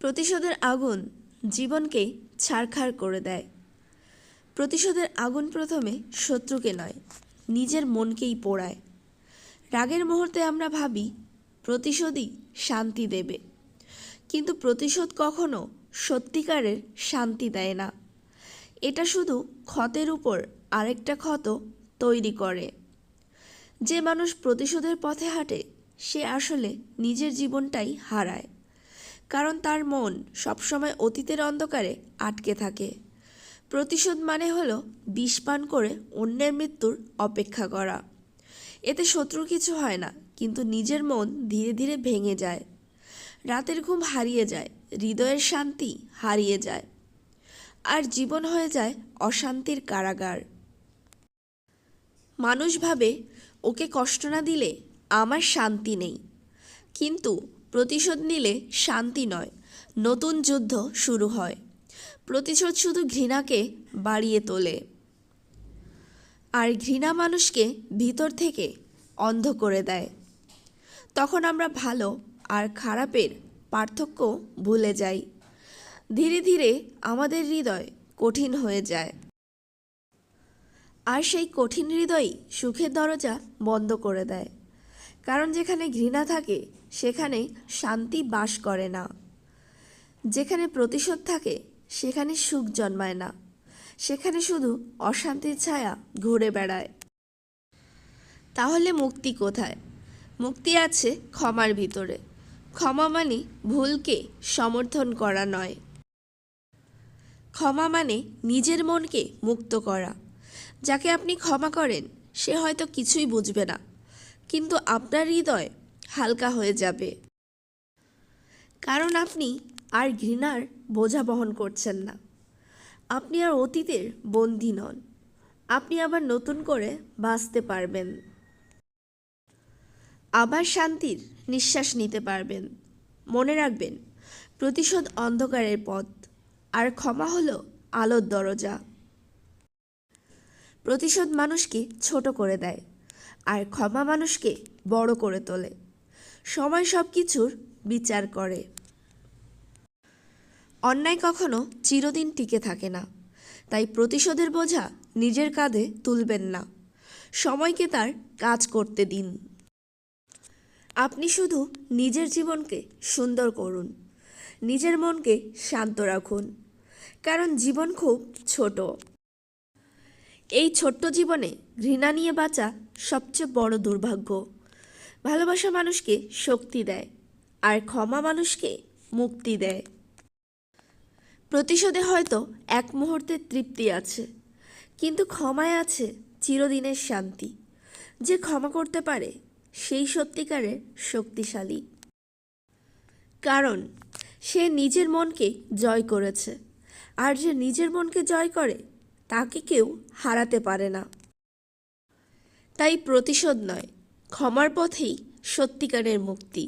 প্রতিশোধের আগুন জীবনকে ছারখার করে দেয়। প্রতিশোধের আগুন প্রথমে শত্রুকে নয়, নিজের মনকেই পোড়ায়। রাগের মুহূর্তে আমরা ভাবি প্রতিশোধই শান্তি দেবে, কিন্তু প্রতিশোধ কখনো সত্যিকারের শান্তি দেয় না। এটা শুধু ক্ষতের উপর আরেকটা ক্ষত তৈরি করে। যে মানুষ প্রতিশোধের পথে হাঁটে সে আসলে নিজের জীবনটাই হারায়, কারণ তার মন সবসময় অতীতের অন্ধকারে আটকে থাকে। প্রতিশোধ মানে হলো বিষ পান করে অন্যের মৃত্যুর অপেক্ষা করা। এতে শত্রুর কিছু হয় না, কিন্তু নিজের মন ধীরে ধীরে ভেঙে যায়। রাতের ঘুম হারিয়ে যায়, হৃদয়ের শান্তি হারিয়ে যায়, আর জীবন হয়ে যায় অশান্তির কারাগার। মানুষ ভাবে ওকে কষ্ট না দিলে আমার শান্তি নেই, কিন্তু প্রতিশোধ নিলে শান্তি নয়, নতুন যুদ্ধ শুরু হয়। প্রতিশোধ শুধু ঘৃণাকে বাড়িয়ে তোলে, আর ঘৃণা মানুষকে ভিতর থেকে অন্ধ করে দেয়। তখন আমরা ভালো আর খারাপের পার্থক্য ভুলে যাই। ধীরে ধীরে আমাদের হৃদয় কঠিন হয়ে যায়, আর সেই কঠিন হৃদয়ই সুখের দরজা বন্ধ করে দেয়। কারণ যেখানে ঘৃণা থাকে সেখানে শান্তি বাস করে না। যেখানে প্রতিশোধ থাকে সেখানে সুখ জন্মায় না, সেখানে শুধু অশান্তির ছায়া ঘুরে বেড়ায়। তাহলে মুক্তি কোথায়? মুক্তি আছে ক্ষমার ভিতরে। ক্ষমা মানে ভুলকে সমর্থন করা নয়। ক্ষমা মানে নিজের মনকে মুক্ত করা। যাকে আপনি ক্ষমা করেন সে হয়তো কিছুই বুঝবে না, কিন্তু আপনার হৃদয় হালকা হয়ে যাবে। কারণ আপনি আর ঘৃণার বোঝা বহন করছেন না। আপনি আর অতীতের বন্দী নন। আপনি আবার নতুন করে বাঁচতে পারবেন, আবার শান্তির নিঃশ্বাস নিতে পারবেন। মনে রাখবেন, প্রতিশোধ অন্ধকারের পথ, আর ক্ষমা হলো আলোর দরজা। প্রতিশোধ মানুষকে ছোট করে দেয়, আর ক্ষমা মানুষকে বড় করে তোলে। সময় সব কিছুর বিচার করে। অন্যায় কখনো চিরদিন টিকে থাকে না, তাই প্রতিশোধের বোঝা নিজের কাঁধে তুলবেন না। সময়কে তার কাজ করতে দিন। আপনি শুধু নিজের জীবনকে সুন্দর করুন, নিজের মনকে শান্ত রাখুন, কারণ জীবন খুব ছোট। এই ছোট্ট জীবনে ঘৃণা নিয়ে বাঁচা সবচেয়ে বড় দুর্ভাগ্য। ভালোবাসা মানুষকে শক্তি দেয়, আর ক্ষমা মানুষকে মুক্তি দেয়। প্রতিশোধে হয়তো এক মুহূর্তের তৃপ্তি আছে, কিন্তু ক্ষমায় আছে চিরদিনের শান্তি। যে ক্ষমা করতে পারে সেই সত্যিকারের শক্তিশালী, কারণ সে নিজের মনকে জয় করেছে, আর যে নিজের মনকে জয় করে তাকে কেউ হারাতে পারে না। তাই প্রতিশোধ নয়, ক্ষমার পথেই সত্যিকারের মুক্তি।